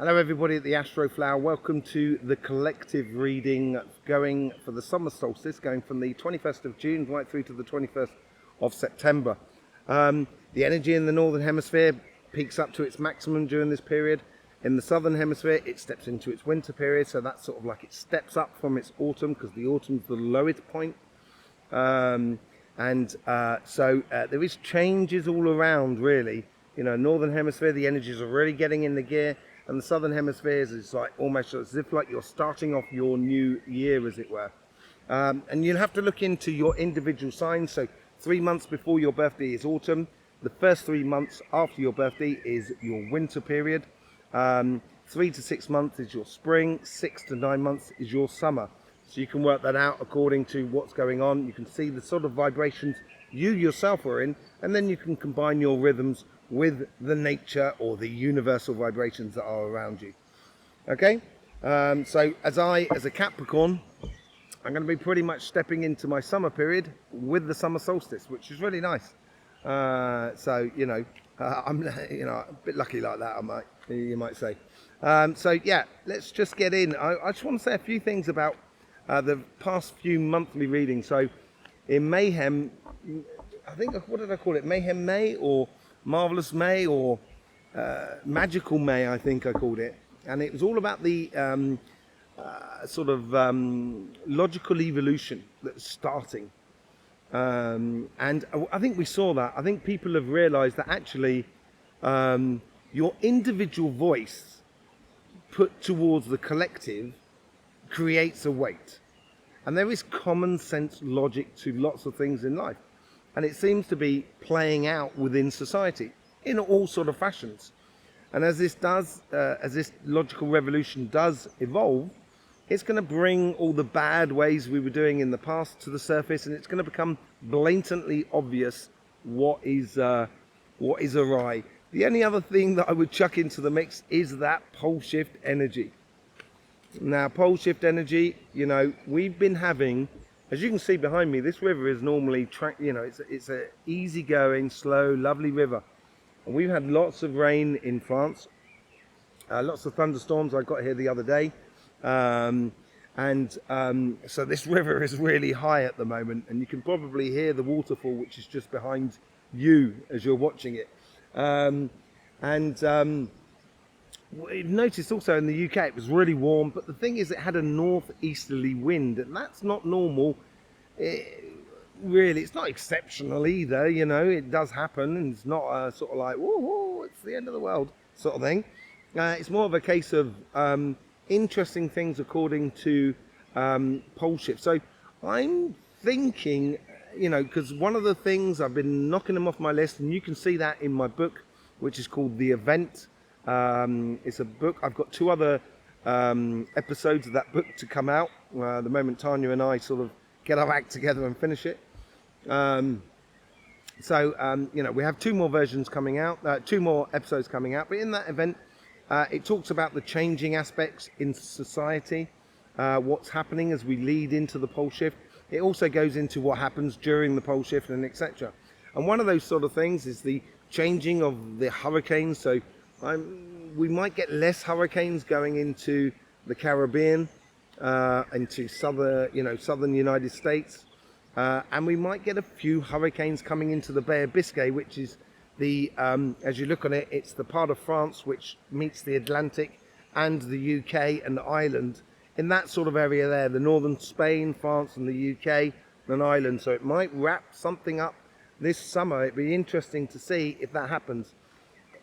Hello everybody at the Astroflower. Welcome to the collective reading going for the summer solstice, going from the 21st of June right through to the 21st of September. The energy in the northern hemisphere peaks up to its maximum during this period. In the southern hemisphere it steps into its winter period, so that's sort of like it steps up from its autumn, because the autumn's the lowest point. So there is changes all around, really. You know, northern hemisphere, the energies are really getting into gear, and the southern hemispheres is like almost as if like you're starting off your new year, as it were. And you'll have to look into your individual signs. So 3 months before your birthday is autumn. The first 3 months after your birthday is your winter period. 3 to 6 months is your spring. 6 to 9 months is your summer. So you can work that out according to what's going on. You can see the sort of vibrations you yourself are in, and then you can combine your rhythms with the nature or the universal vibrations that are around you. Okay, so as a Capricorn, I'm going to be pretty much stepping into my summer period with the summer solstice, which is really nice. So I'm a bit lucky like that, you might say. So yeah, let's just get in. I just want to say a few things about the past few monthly readings. So in Mayhem, I think, what did I call it? Mayhem May, or Marvelous May, or Magical May, I think I called it. And it was all about the logical evolution that's starting. And I think we saw that. I think people have realized that actually your individual voice put towards the collective creates a weight. And there is common sense logic to lots of things in life. And it seems to be playing out within society in all sort of fashions. And as this logical revolution does evolve, it's going to bring all the bad ways we were doing in the past to the surface, and it's going to become blatantly obvious what is awry. The only other thing that I would chuck into the mix is that pole shift energy. Now, pole shift energy, we've been having, as you can see behind me, this river is normally it's a easygoing, slow, lovely river. And we've had lots of rain in France, lots of thunderstorms. I got here the other day. So this river is really high at the moment, and you can probably hear the waterfall, which is just behind you as you're watching it. We've noticed also in the UK it was really warm, but the thing is it had a northeasterly wind, and that's not normal. Really, it's not exceptional either. It does happen, and it's not a sort of like, whoa, it's the end of the world sort of thing. It's more of a case of interesting things according to pole shift. So I'm thinking, because one of the things I've been knocking them off my list, and you can see that in my book, which is called The Event. It's a book. I've got 2 other episodes of that book to come out the moment Tanya and I sort of get our act together and finish it. We have 2 more versions coming out, 2 more episodes coming out. But in that event, it talks about the changing aspects in society, what's happening as we lead into the pole shift. It also goes into what happens during the pole shift, and etc. And one of those sort of things is the changing of the hurricanes. So we might get less hurricanes going into the Caribbean, into southern United States, and we might get a few hurricanes coming into the Bay of Biscay, which is the as you look on it, it's the part of France which meets the Atlantic and the UK and Ireland, in that sort of area there, the northern Spain, France and the UK and Ireland. So it might wrap something up this summer. It'd be interesting to see if that happens.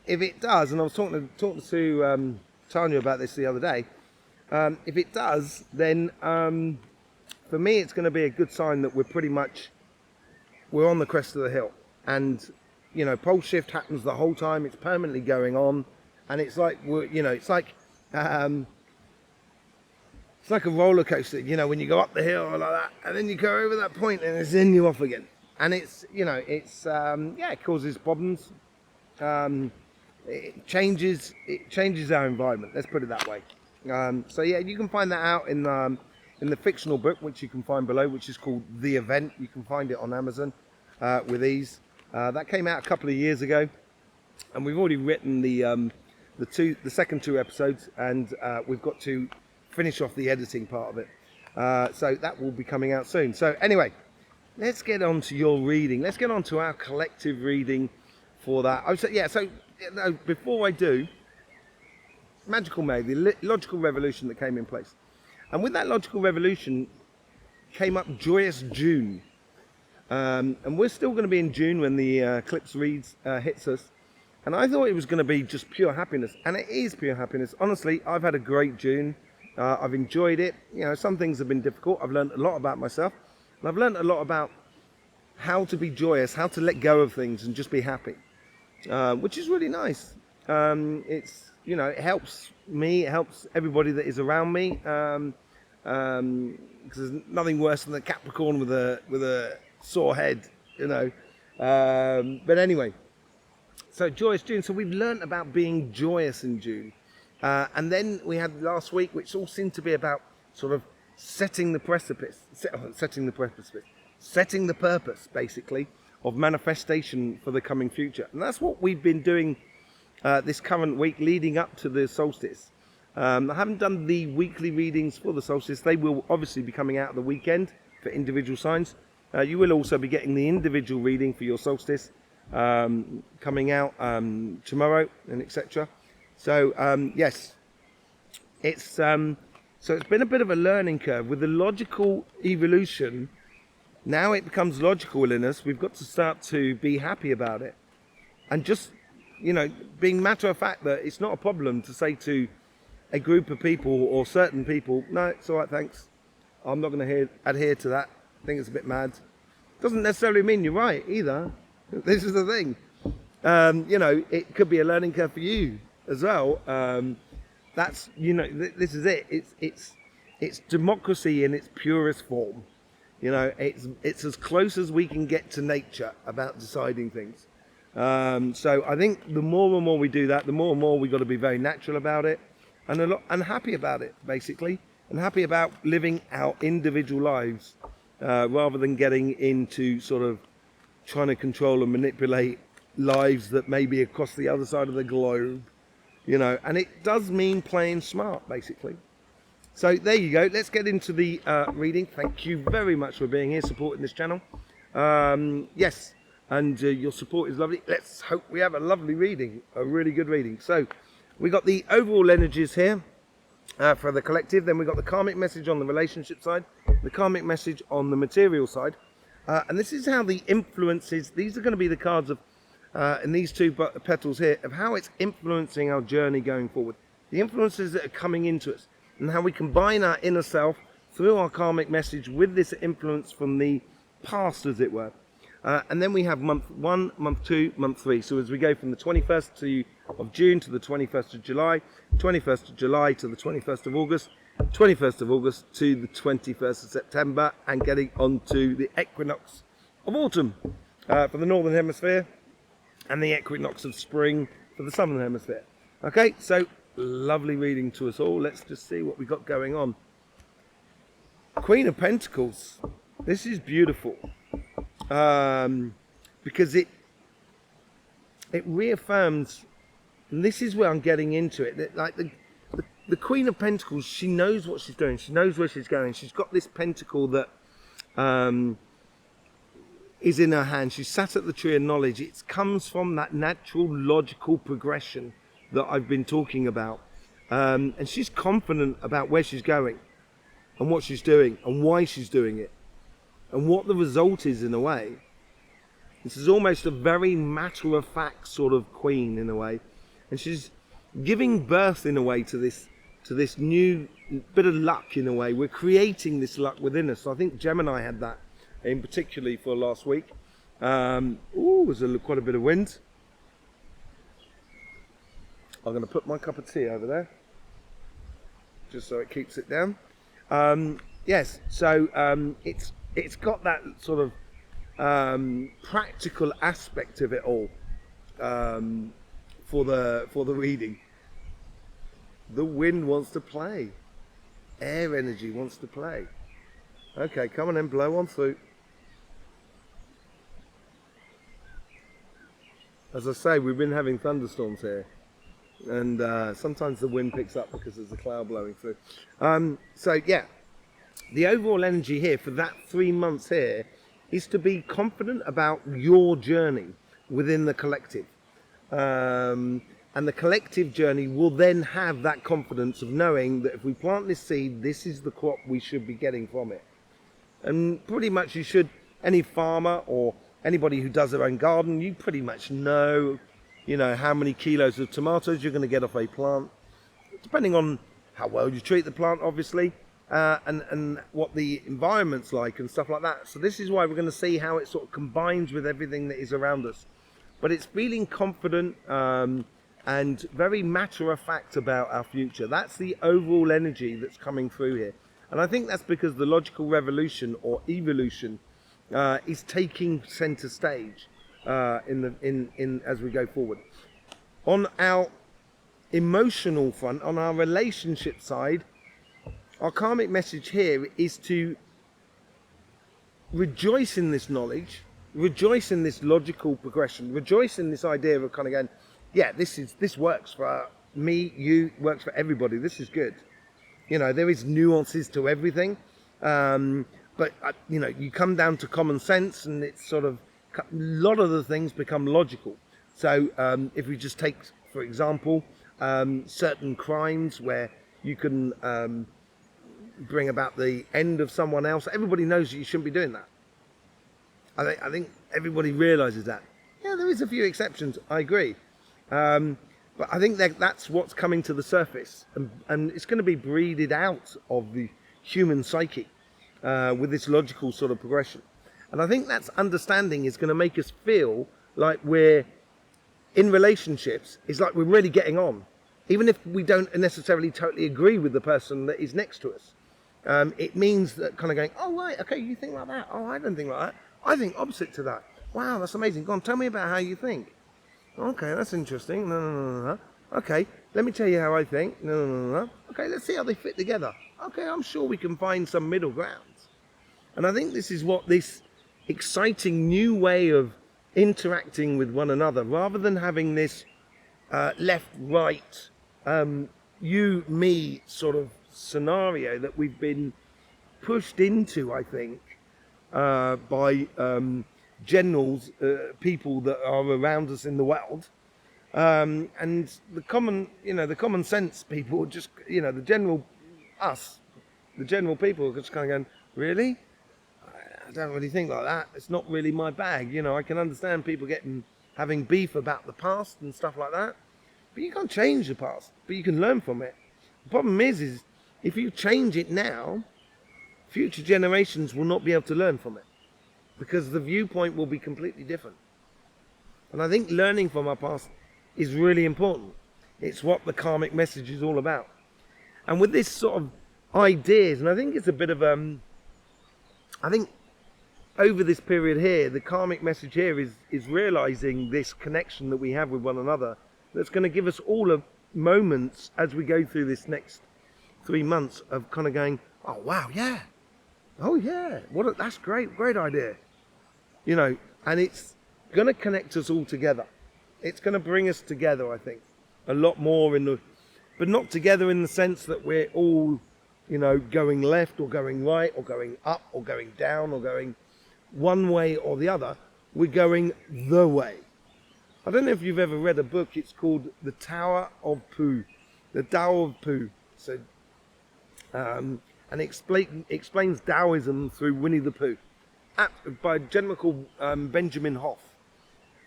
If it does, and I was talking to Tanya about this the other day, if it does, then for me it's going to be a good sign that we're on the crest of the hill. And pole shift happens the whole time. It's permanently going on, and it's like it's like a roller coaster. When you go up the hill like that, and then you go over that point, and then you're off again. And it causes problems. It changes our environment, let's put it that way. So yeah, you can find that out in the fictional book, which you can find below, which is called The Event. You can find it on Amazon with ease. That came out a couple of years ago, and we've already written the the second 2 episodes, and we've got to finish off the editing part of it. So that will be coming out soon. So anyway, let's get on to your reading. Let's get on to our collective reading for that. Before I do, Magical May, the logical revolution that came in place. And with that logical revolution came up Joyous June. And we're still going to be in June when the eclipse hits us. And I thought it was going to be just pure happiness. And it is pure happiness. Honestly, I've had a great June. I've enjoyed it. You know, some things have been difficult. I've learned a lot about myself. And I've learned a lot about how to be joyous, how to let go of things and just be happy. Which is really nice. It's, you know, it helps me, it helps everybody that is around me. Because there's nothing worse than a Capricorn with a sore head, you know. But anyway, so Joyous June. So we've learned about being joyous in June. And then we had last week, which all seemed to be about sort of setting the purpose, basically, of manifestation for the coming future. And that's what we've been doing this current week leading up to the solstice. I haven't done the weekly readings for the solstice. They will obviously be coming out at the weekend for individual signs. You will also be getting the individual reading for your solstice coming out tomorrow and etc. So yes, it's been a bit of a learning curve with the logical evolution. Now it becomes logical in us. We've got to start to be happy about it, and just, you know, being matter of fact that it's not a problem to say to a group of people or certain people, no, it's all right, thanks. I'm not going to adhere to that. I think it's a bit mad. Doesn't necessarily mean you're right either. This is the thing. You know, it could be a learning curve for you as well. That's, you know, this is it. It's democracy in its purest form. You know, it's as close as we can get to nature about deciding things. So I think the more and more we do that, the more and more we've got to be very natural about it, and happy about it, basically, and happy about living our individual lives, rather than getting into sort of trying to control and manipulate lives that may be across the other side of the globe, you know. And it does mean playing smart, basically. So there you go. Let's get into the reading. Thank you very much for being here, supporting this channel. Yes, and your support is lovely. Let's hope we have a lovely reading, a really good reading. So we got the overall energies here for the collective. Then we got the karmic message on the relationship side, the karmic message on the material side. And this is how the influences, these are going to be the cards of, in these two petals here, of how it's influencing our journey going forward. The influences that are coming into us, and how we combine our inner self through our karmic message with this influence from the past, as it were. And then we have month 1, month 2, month 3. So as we go from the 21st of June to the 21st of July, 21st of July to the 21st of August, 21st of August to the 21st of September, and getting on to the equinox of autumn for the northern hemisphere, and the equinox of spring for the southern hemisphere. Okay, so lovely reading to us all. Let's just see what we got going on. Queen of Pentacles. This is beautiful, because it reaffirms, and this is where I'm getting into it, that like the Queen of Pentacles, she knows what she's doing. She knows where she's going. She's got this pentacle that is in her hand. She's sat at the tree of knowledge. It comes from that natural, logical progression that I've been talking about. And she's confident about where she's going and what she's doing and why she's doing it and what the result is, in a way. This is almost a very matter-of-fact sort of queen, in a way. And she's giving birth, in a way, to this new bit of luck, in a way. We're creating this luck within us. So I think Gemini had that, in particularly for last week. There's quite a bit of wind. I'm going to put my cup of tea over there, just so it keeps it down. Yes, so it's got that sort of practical aspect of it all for the reading. The wind wants to play. Air energy wants to play. Okay, come on then, blow on through. As I say, we've been having thunderstorms here. and sometimes the wind picks up because there's a cloud blowing through. So yeah, the overall energy here for that 3 months here is to be confident about your journey within the collective. And the collective journey will then have that confidence of knowing that if we plant this seed, this is the crop we should be getting from it. And pretty much you should, any farmer or anybody who does their own garden, you pretty much know, how many kilos of tomatoes you're going to get off a plant, depending on how well you treat the plant, obviously, and what the environment's like and stuff like that. So this is why we're going to see how it sort of combines with everything that is around us. But it's feeling confident and very matter-of-fact about our future. That's the overall energy that's coming through here. And I think that's because the logical revolution or evolution is taking center stage in as we go forward. On our emotional front, on our relationship side, our karmic message here is to rejoice in this knowledge, rejoice in this logical progression, rejoice in this idea of kind of going, yeah, this works for me, you, works for everybody. This is good. There is nuances to everything, but you come down to common sense, and it's sort of a lot of the things become logical. So if we just take, for example, certain crimes where you can bring about the end of someone else, everybody knows that you shouldn't be doing that. I think everybody realizes that. Yeah, there is a few exceptions, I agree. But I think that's what's coming to the surface, and it's going to be breeded out of the human psyche with this logical sort of progression. And I think that's understanding is going to make us feel like we're in relationships, it's like we're really getting on, even if we don't necessarily totally agree with the person that is next to us. It means that kind of going, oh right, okay, you think like that. Oh, I don't think like that. I think opposite to that. Wow, that's amazing. Go on, tell me about how you think. Okay, that's interesting. No. Okay, let me tell you how I think. No. Okay, let's see how they fit together. Okay, I'm sure we can find some middle grounds. And I think this is what this exciting new way of interacting with one another, rather than having this left, right, you, me sort of scenario that we've been pushed into, I think, by generals, people that are around us in the world, and the common sense people, just the general people are just kind of going, really? I don't really think like that. It's not really my bag. I can understand people having beef about the past and stuff like that, but you can't change the past, but you can learn from it. The problem is if you change it now, future generations will not be able to learn from it, because the viewpoint will be completely different. And I think learning from our past is really important. It's what the karmic message is all about. And with this sort of ideas, and I think it's a bit of I think over this period here, the karmic message here is realizing this connection that we have with one another, that's going to give us all a moments as we go through this next 3 months of kind of going, oh wow, yeah, oh yeah, that's great idea. And it's going to connect us all together. It's going to bring us together, I think, a lot more but not together in the sense that we're all, going left or going right or going up or going down or going one way or the other. We're going the way. I don't know if you've ever read a book. It's called The Tower of Pooh, The Tao of Pooh. So, and explains Taoism through Winnie the Pooh, by a gentleman called Benjamin Hoff.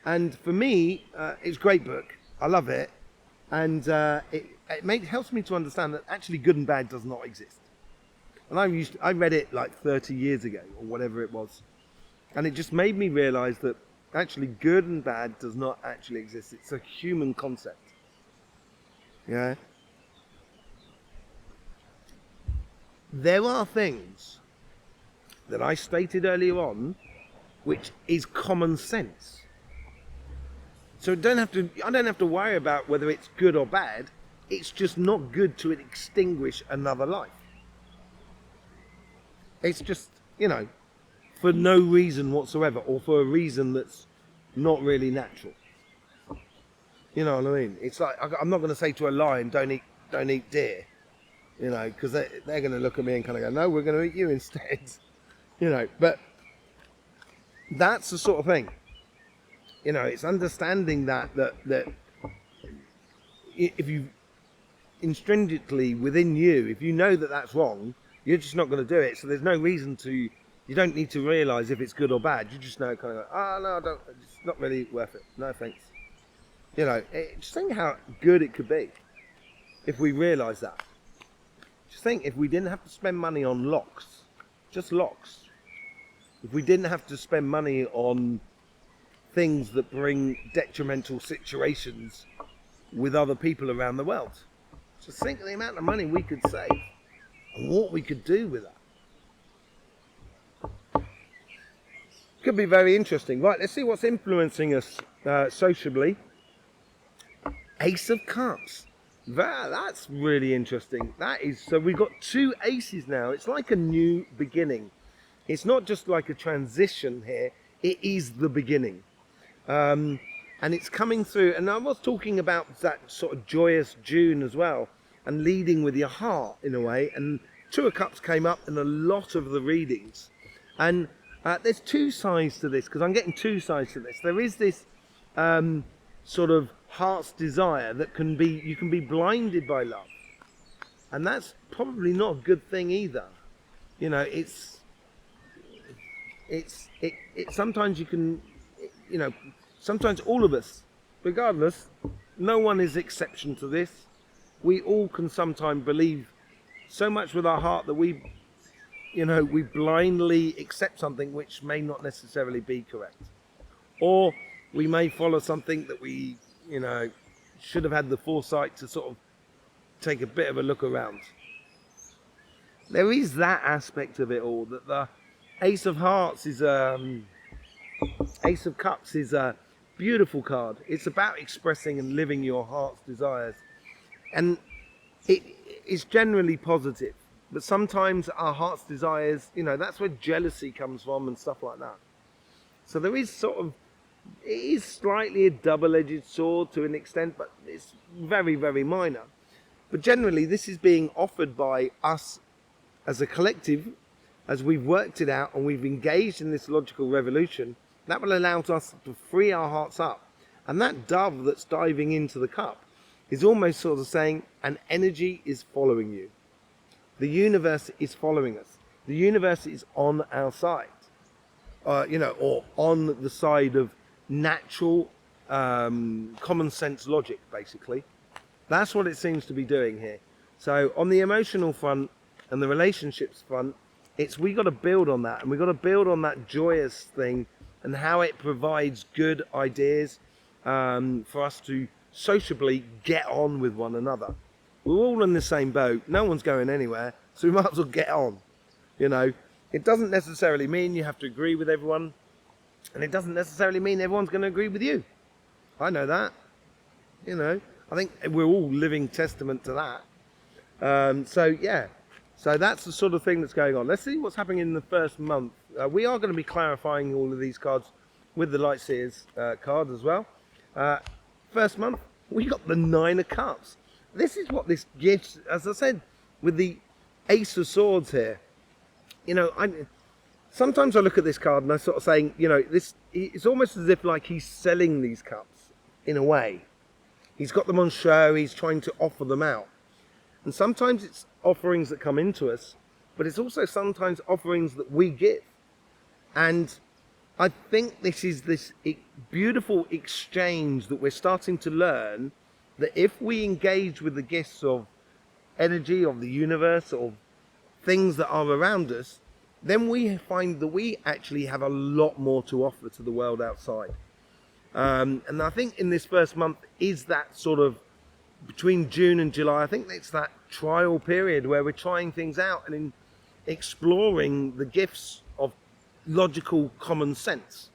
And for me, it's a great book. I love it. And it helps me to understand that actually good and bad does not exist. And I read it like 30 years ago or whatever it was. And it just made me realize that actually good and bad does not actually exist. It's a human concept. Yeah. There are things that I stated earlier on which is common sense. So I don't have to worry about whether it's good or bad. It's just not good to extinguish another life. It's just, for no reason whatsoever, or for a reason that's not really natural. You know what I mean? It's like, I'm not going to say to a lion, don't eat deer, you know, because they're going to look at me and kind of go, no, we're going to eat you instead, you know. But that's the sort of thing, you know. It's understanding that if you intrinsically within you, if you know that that's wrong, you're just not going to do it. So there's no reason to. You don't need to realise if it's good or bad. You just know, kind of, no, I don't. It's not really worth it. No thanks. You know, just think how good it could be if we realise that. Just think if we didn't have to spend money on locks, just locks. If we didn't have to spend money on things that bring detrimental situations with other people around the world. Just think of the amount of money we could save and what we could do with that. Could be very interesting. Right, let's see what's influencing us sociably. Ace of Cups. That's really interesting. That is, so we've got 2 aces now. It's like a new beginning. It's not just like a transition here. It is the beginning. And it's coming through. And I was talking about that sort of joyous June as well. And leading with your heart in a way. And 2 of Cups came up in a lot of the readings. And there's 2 sides to this, because I'm getting 2 sides to this. There is this sort of heart's desire that you can be blinded by love, and that's probably not a good thing either. You know, it's sometimes you can, you know, sometimes all of us, regardless, no one is exception to this. We all can sometimes believe so much with our heart that we blindly accept something which may not necessarily be correct, or we may follow something that we, you know, should have had the foresight to sort of take a bit of a look around. There is that aspect of it all, that the Ace of Hearts is Ace of Cups is a beautiful card. It's about expressing and living your heart's desires, and it is generally positive. But sometimes our heart's desires, you know, that's where jealousy comes from and stuff like that. So there is sort of, it is slightly a double-edged sword to an extent, but it's very, very minor. But generally, this is being offered by us as a collective, as we've worked it out and we've engaged in this logical revolution. That will allow us to free our hearts up. And that dove that's diving into the cup is almost sort of saying, an energy is following you. The universe is following us. The universe is on our side, you know, or on the side of natural common sense logic, basically. That's what it seems to be doing here. So on the emotional front and the relationships front, we got to build on that, and we got to build on that joyous thing and how it provides good ideas for us to sociably get on with one another. We're all in the same boat. No one's going anywhere, so we might as well get on. You know, it doesn't necessarily mean you have to agree with everyone. And it doesn't necessarily mean everyone's going to agree with you. I know that. You know, I think we're all living testament to that. So, yeah. So that's the sort of thing that's going on. Let's see what's happening in the first month. We are going to be clarifying all of these cards with the Light Seers card as well. First month, we got the 9 of Cups. This is what this gives, as I said, with the Ace of Swords here. You know, sometimes I look at this card and I'm sort of saying, you know, it's almost as if like he's selling these cups in a way. He's got them on show, he's trying to offer them out. And sometimes it's offerings that come into us, but it's also sometimes offerings that we give. And I think this is this beautiful exchange that we're starting to learn, that if we engage with the gifts of energy, of the universe, of things that are around us, then we find that we actually have a lot more to offer to the world outside. And I think in this first month is that sort of, between June and July, I think it's that trial period where we're trying things out and exploring the gifts of logical common sense,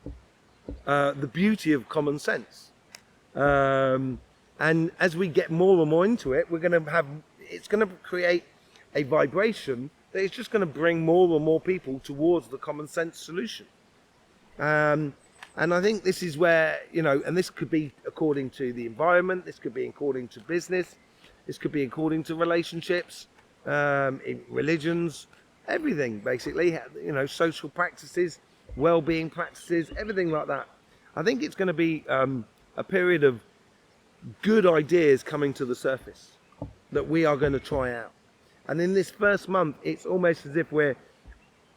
the beauty of common sense. And as we get more and more into it, it's going to create a vibration that is just going to bring more and more people towards the common sense solution. And I think this is where, you know, and this could be according to the environment, this could be according to business, this could be according to relationships, in religions, everything basically, you know, social practices, well-being practices, everything like that. I think it's going to be a period of good ideas coming to the surface that we are going to try out. And in this first month, it's almost as if we're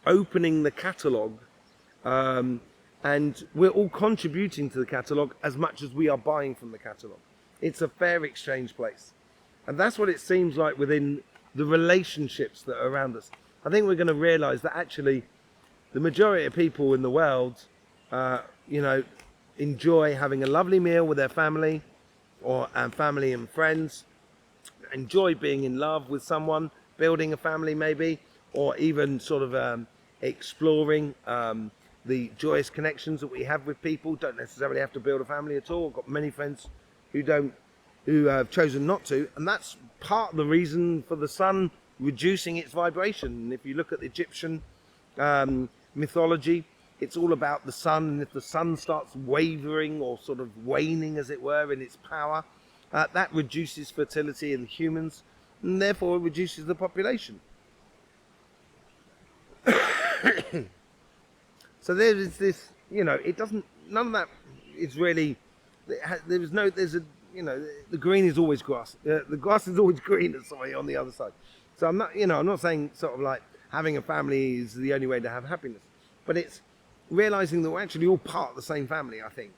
opening the catalogue, and we're all contributing to the catalogue as much as we are buying from the catalogue. It's a fair exchange place. And that's what it seems like within the relationships that are around us. I think we're going to realise that actually the majority of people in the world, you know, enjoy having a lovely meal with their family, and family and friends, enjoy being in love with someone, building a family maybe, or even sort of exploring the joyous connections that we have with people. Don't necessarily have to build a family at all. I've got many friends who have chosen not to, and that's part of the reason for the sun reducing its vibration. And if you look at the Egyptian mythology, it's all about the sun, and if the sun starts wavering or sort of waning, as it were, in its power, that reduces fertility in humans, and therefore reduces the population. So there is this, you know, it doesn't, none of that is really, there's a, you know, the green is always grass. The grass is always greener, sorry, on the other side. So I'm not, you know, I'm not saying sort of like having a family is the only way to have happiness, but it's realizing that we're actually all part of the same family, I think.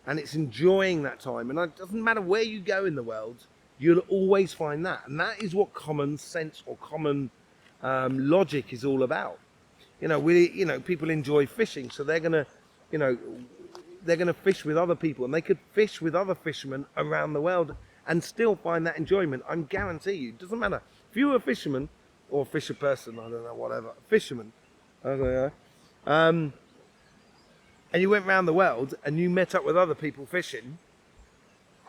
And it's enjoying that time. And it doesn't matter where you go in the world, you'll always find that. And that is what common sense or common logic is all about. You know, people enjoy fishing, so they're gonna, you know, they're gonna fish with other people, and they could fish with other fishermen around the world and still find that enjoyment. I guarantee you, it doesn't matter if you were a fisherman or a fisher person, I don't know, whatever, fisherman, I don't know, and you went around the world and you met up with other people fishing.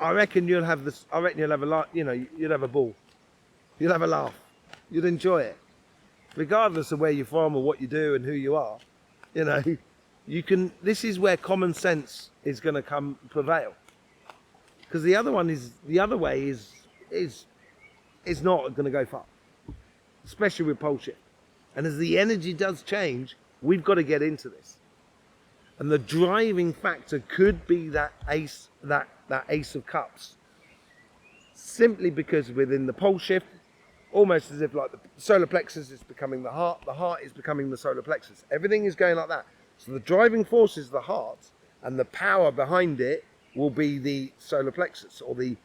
I reckon you'll have this. I reckon you'll have a lot. You know, you'll have a ball. You'll have a laugh. You'll enjoy it, regardless of where you're from or what you do and who you are. You know, you can. This is where common sense is going to prevail, because the other way is not going to go far, especially with pole shift. And as the energy does change, we've got to get into this. And the driving factor could be that ace of cups, simply because within the pole shift, almost as if like the solar plexus is becoming the heart is becoming the solar plexus. Everything is going like that. So the driving force is the heart, and the power behind it will be the solar plexus, or the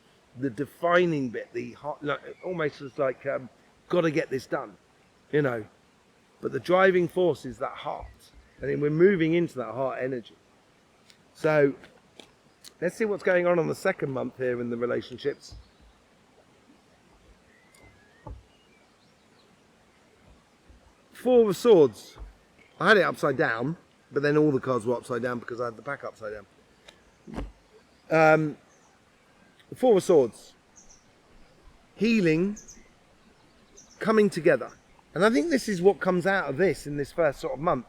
defining bit, the heart, almost as like, got to get this done, you know. But the driving force is that heart. And then we're moving into that heart energy. So let's see what's going on the second month here in the relationships. Four of Swords. I had it upside down, but then all the cards were upside down because I had the pack upside down. Four of Swords. Healing, coming together. And I think this is what comes out of this in this first sort of month.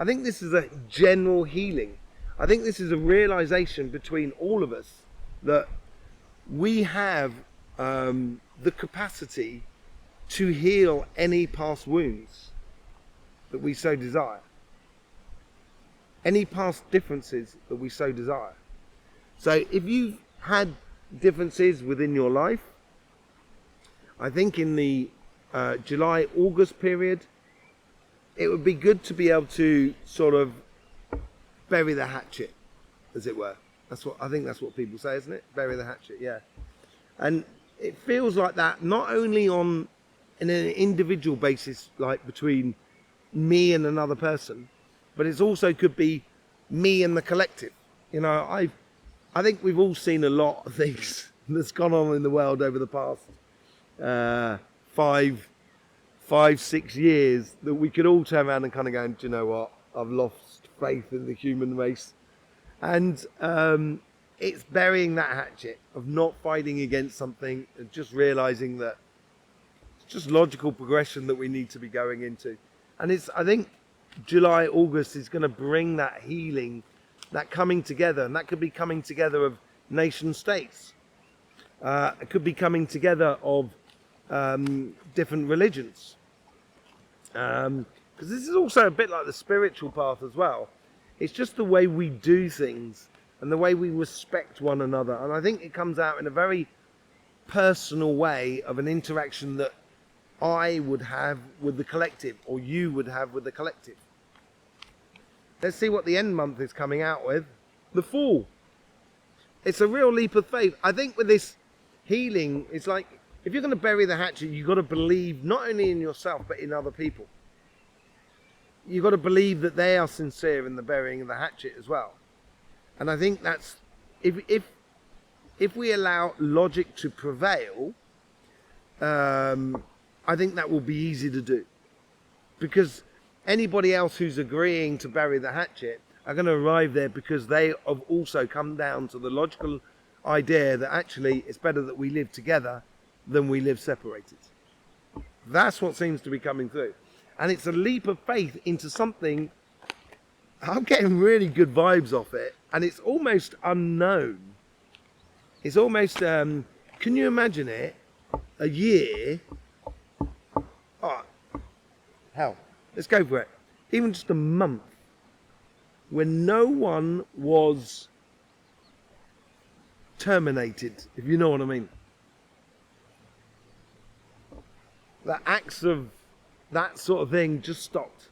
I think this is a general healing. I think this is a realization between all of us that we have the capacity to heal any past wounds that we so desire. Any past differences that we so desire. So if you've had differences within your life, I think in the July-August period, it would be good to be able to sort of bury the hatchet, as it were. I think that's what people say, isn't it? Bury the hatchet, yeah. And it feels like that not only in an individual basis, like between me and another person, but it also could be me and the collective. You know, I think we've all seen a lot of things that's gone on in the world over the past 5-6 years, that we could all turn around and kind of go, do you know what, I've lost faith in the human race. And it's burying that hatchet of not fighting against something, and just realizing that it's just logical progression that we need to be going into. And I think July, August is going to bring that healing that coming together, and that could be coming together of nation states. It could be coming together of different religions. Because this is also a bit like the spiritual path as well. It's just the way we do things and the way we respect one another. And I think it comes out in a very personal way of an interaction that I would have with the collective, or you would have with the collective. Let's see what the end month is coming out with. The Fool. It's a real leap of faith. I think with this healing, it's like, if you're going to bury the hatchet, you've got to believe not only in yourself, but in other people. You've got to believe that they are sincere in the burying of the hatchet as well. And I think that's, if we allow logic to prevail, I think that will be easy to do. Because anybody else who's agreeing to bury the hatchet are going to arrive there because they have also come down to the logical idea that actually it's better that we live together than we live separated. That's what seems to be coming through. And it's a leap of faith into something. I'm getting really good vibes off it, and it's almost unknown. It's almost, can you imagine it? A year. Oh, hell, let's go for it. Even just a month when no one was terminated, if you know what I mean. The acts of that sort of thing just stopped.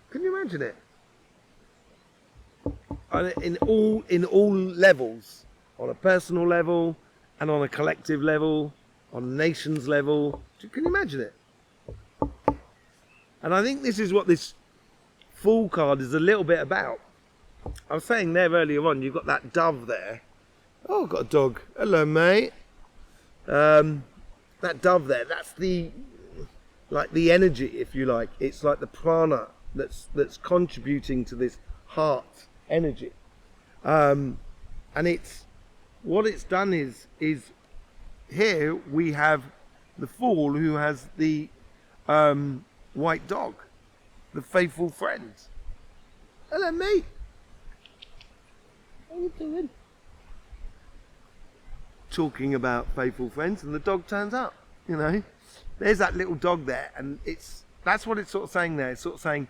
Can you imagine it? In all levels, on a personal level and on a collective level, on a nation's level. Can you imagine it? And I think this is what this Fool card is a little bit about. I was saying there earlier on, you've got that dove there. Oh, I've got a dog. Hello, mate. That dove there, that's the energy, if you like. It's like the prana that's contributing to this heart energy. And it's what it's done is here we have the Fool who has the white dog, the faithful friend. Hello, mate. How you doing? Talking about faithful friends, and the dog turns up. You know, there's that little dog there, and that's what it's sort of saying there. It's sort of saying,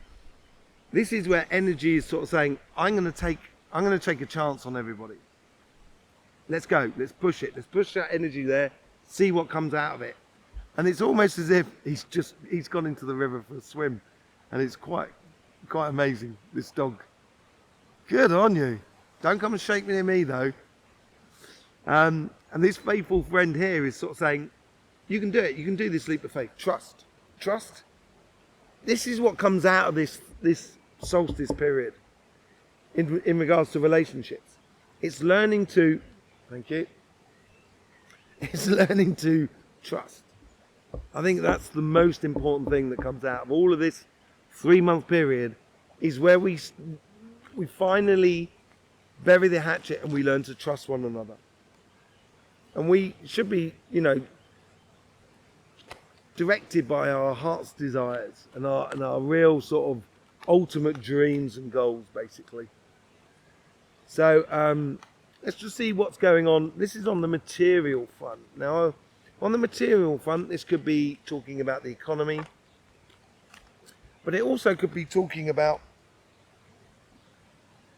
this is where energy is sort of saying, I'm going to take a chance on everybody. Let's go. Let's push it. Let's push that energy there. See what comes out of it. And it's almost as if he's gone into the river for a swim, and it's quite amazing. This dog. Good on you. Don't come and shake me near me though. And this faithful friend here is sort of saying, you can do it. You can do this leap of faith. Trust. Trust. This is what comes out of this solstice period in regards to relationships. It's learning to, thank you. It's learning to trust. I think that's the most important thing that comes out of all of this 3-month period, is where we finally bury the hatchet and we learn to trust one another. And we should be, directed by our heart's desires and our real sort of ultimate dreams and goals, basically. So let's just see what's going on. This is on the material front. Now, on the material front, this could be talking about the economy, but it also could be talking about,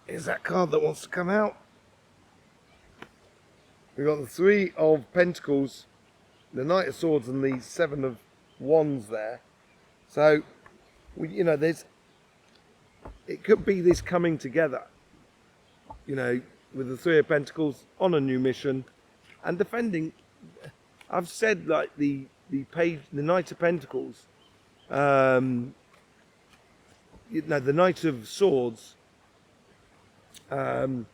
is that card that wants to come out? We've got the 3 of Pentacles, the Knight of Swords, and the 7 of Wands there. So, it could be this coming together, with the 3 of Pentacles on a new mission and defending. I've said, like, the Knight of Pentacles, the Knight of Swords, the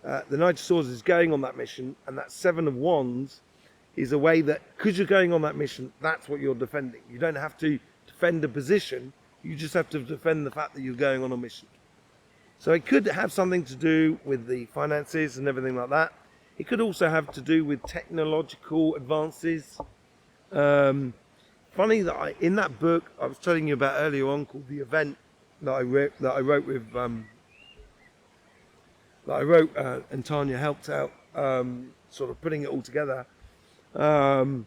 Knight of Swords is going on that mission, and that 7 of Wands is a way that, because you're going on that mission, that's what you're defending. You don't have to defend a position, you just have to defend the fact that you're going on a mission. So it could have something to do with the finances and everything like that. It could also have to do with technological advances. Funny that in that book I was telling you about earlier on, called The Event, that I wrote with that I wrote, and Tanya helped out sort of putting it all together. There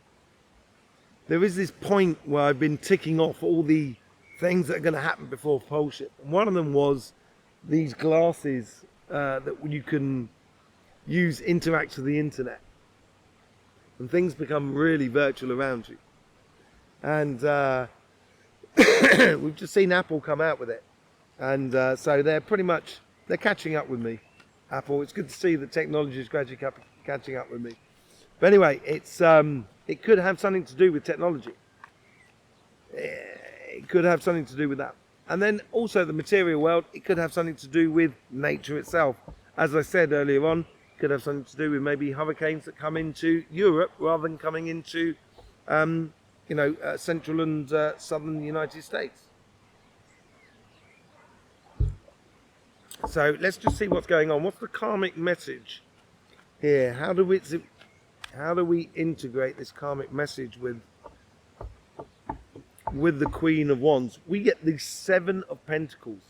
is this point where I've been ticking off all the things that are going to happen before pole shift. And one of them was these glasses that you can use interact with the internet. And things become really virtual around you. And we've just seen Apple come out with it. And so they're catching up with me, Apple. It's good to see that technology is gradually catching up with me. But anyway, it could have something to do with technology. It could have something to do with that. And then also the material world, it could have something to do with nature itself. As I said earlier on, it could have something to do with maybe hurricanes that come into Europe rather than coming into, central and southern United States. So let's just see what's going on. What's the karmic message here? How do we integrate this karmic message with the Queen of Wands? We get the Seven of Pentacles.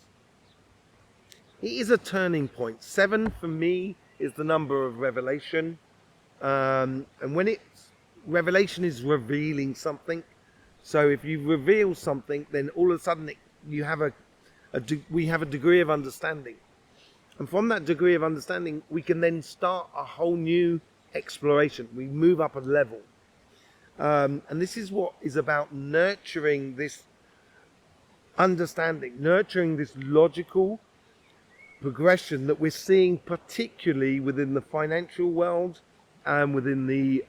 It is a turning point. 7 for me is the number of revelation, and when revelation is revealing something. So if you reveal something, then all of a sudden we have a degree of understanding, and from that degree of understanding, we can then start a whole new exploration. We move up a level. And this is what is about nurturing this understanding, nurturing this logical progression that we're seeing, particularly within the financial world and within the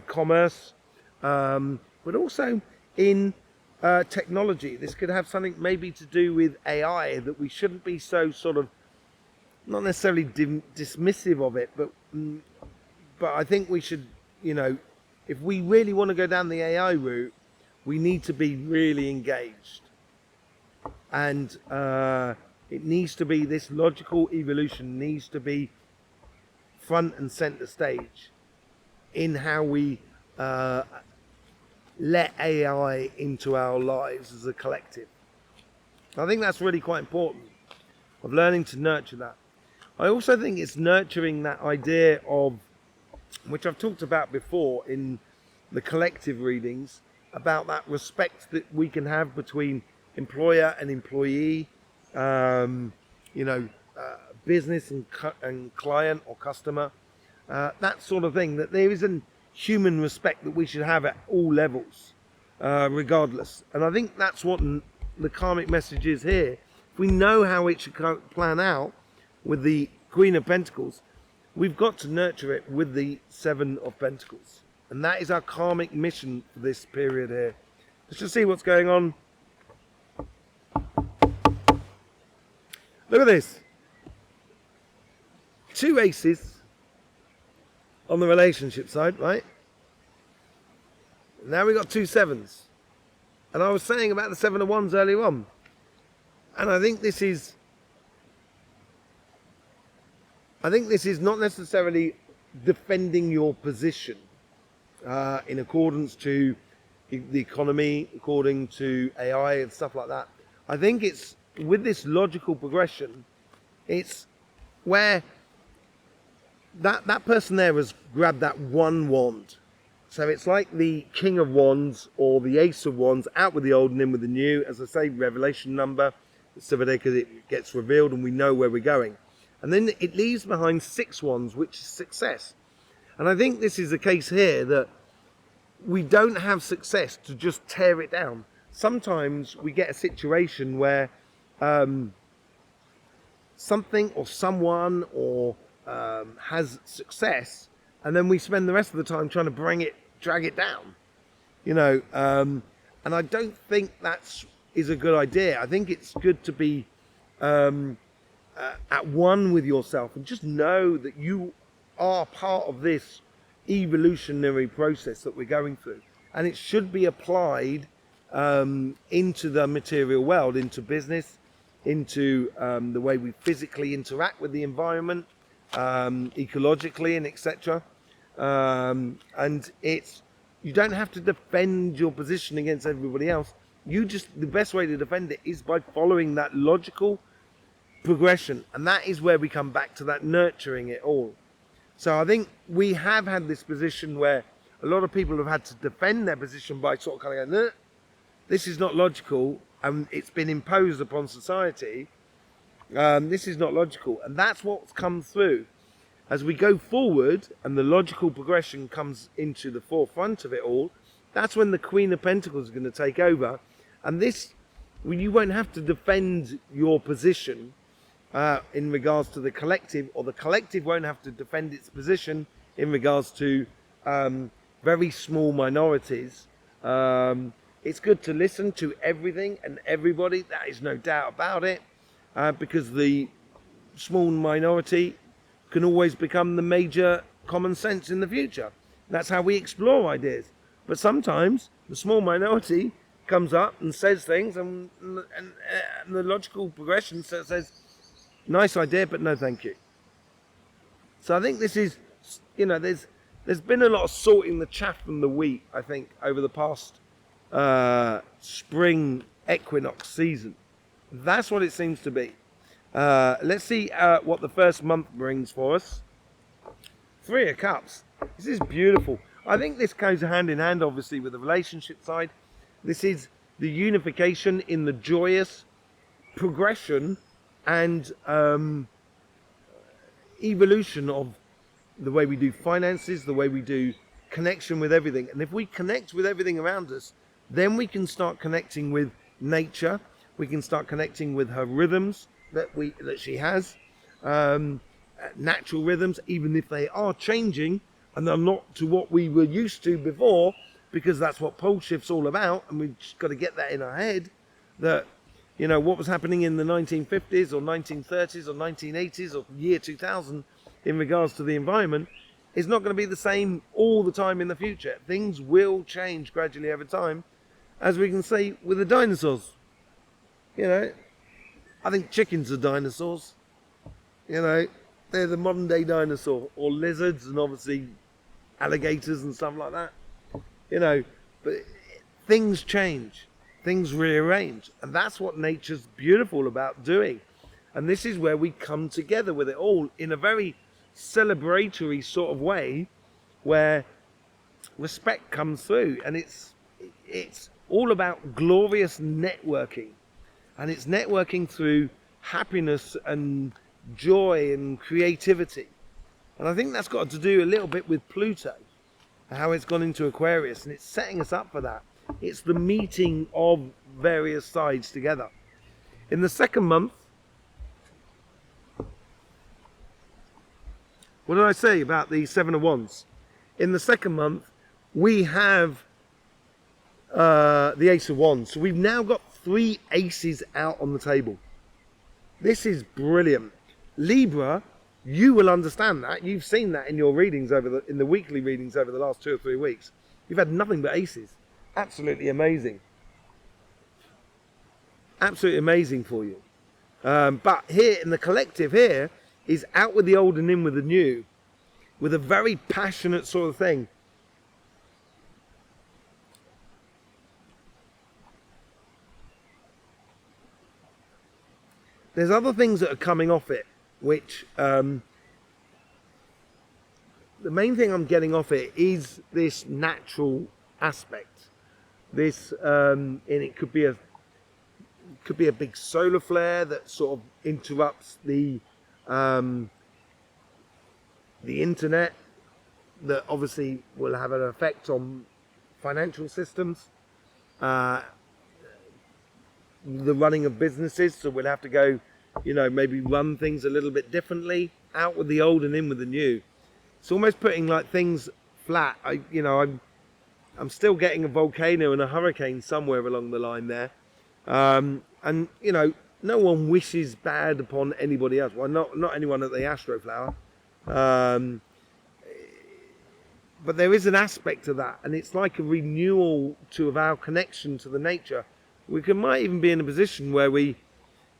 commerce, but also in technology. This could have something maybe to do with AI, that we shouldn't be so sort of not necessarily dismissive of it, but I think we should, if we really want to go down the AI route, we need to be really engaged. And it needs to be, this logical evolution needs to be front and center stage in how we let AI into our lives as a collective. I think that's really quite important, of learning to nurture that. I also think it's nurturing that idea of, which I've talked about before in the collective readings, about that respect that we can have between employer and employee, business and client or customer, that sort of thing, that there is a human respect that we should have at all levels, regardless. And I think that's what the karmic message is here. If we know how it should plan out with the Queen of Pentacles, we've got to nurture it with the Seven of Pentacles. And that is our karmic mission for this period here. Let's just see what's going on. Look at this. 2 aces on the relationship side, right? Now we've got 2 sevens. And I was saying about the 7 of Wands earlier on. And I think this is not necessarily defending your position in accordance to the economy, according to AI and stuff like that. I think it's with this logical progression, it's where that person there has grabbed that one wand. So it's like the King of Wands or the Ace of Wands, out with the old and in with the new. As I say, revelation number, so that it gets revealed and we know where we're going. And then it leaves behind 6 wands, which is success. And I think this is the case here, that we don't have success to just tear it down. Sometimes we get a situation where something or someone has success, and then we spend the rest of the time trying to drag it down. And I don't think is a good idea. I think it's good to be at one with yourself and just know that you are part of this evolutionary process that we're going through, and it should be applied into the material world, into business, into the way we physically interact with the environment, ecologically and etc. And you don't have to defend your position against everybody else. The best way to defend it is by following that logical progression, and that is where we come back to that nurturing it all. So I think we have had this position where a lot of people have had to defend their position by sort of kind of going, this is not logical, and it's been imposed upon society. This is not logical, and that's what's come through. As we go forward and the logical progression comes into the forefront of it all, that's when the Queen of Pentacles is going to take over. And this, you won't have to defend your position in regards to the collective, or the collective won't have to defend its position in regards to very small minorities. It's good to listen to everything and everybody, that is no doubt about it, because the small minority can always become the major common sense in the future. That's how we explore ideas. But sometimes the small minority comes up and says things, and the logical progression says, nice idea, but no thank you. So I think this is, there's been a lot of sorting the chaff from the wheat, I think, over the past spring equinox season. That's what it seems to be. Let's see what the first month brings for us. 3 of Cups. This is beautiful. I think this goes hand in hand, obviously, with the relationship side. This is the unification in the joyous progression and evolution of the way we do finances, the way we do connection with everything. And if we connect with everything around us, then we can start connecting with nature. We can start connecting with her rhythms that she has, natural rhythms, even if they are changing and they're not to what we were used to before, because that's what pole shift's all about, and we've just got to get that in our head, that what was happening in the 1950s or 1930s or 1980s or year 2000 in regards to the environment is not going to be the same all the time in the future. Things will change gradually over time, as we can see with the dinosaurs. I think chickens are dinosaurs. They're the modern day dinosaur, or lizards, and obviously alligators and stuff like that. But things change, things rearrange, and that's what nature's beautiful about doing. And this is where we come together with it all in a very celebratory sort of way, where respect comes through, and it's all about glorious networking. And it's networking through happiness and joy and creativity. And I think that's got to do a little bit with Pluto, how it's gone into Aquarius, and it's setting us up for that. It's the meeting of various sides together. In the second month, what did I say about the 7 of Wands? In the second month, we have the Ace of Wands. So we've now got 3 aces out on the table. This is brilliant. Libra, you will understand that. You've seen that in your readings in the weekly readings over the last 2 or 3 weeks. You've had nothing but aces. Absolutely amazing. Absolutely amazing for you. But here in the collective here is out with the old and in with the new, with a very passionate sort of thing. There's other things that are coming off it, which the main thing I'm getting off it is this natural aspect. This and it could be a big solar flare that sort of interrupts the internet, that obviously will have an effect on financial systems, the running of businesses. So we'll have to go, maybe run things a little bit differently, out with the old and in with the new. It's almost putting like things flat. I'm still getting a volcano and a hurricane somewhere along the line there. And no one wishes bad upon anybody else. Well, not anyone at the Astroflower. But there is an aspect to that, and it's like a renewal of our connection to the nature. We might even be in a position where you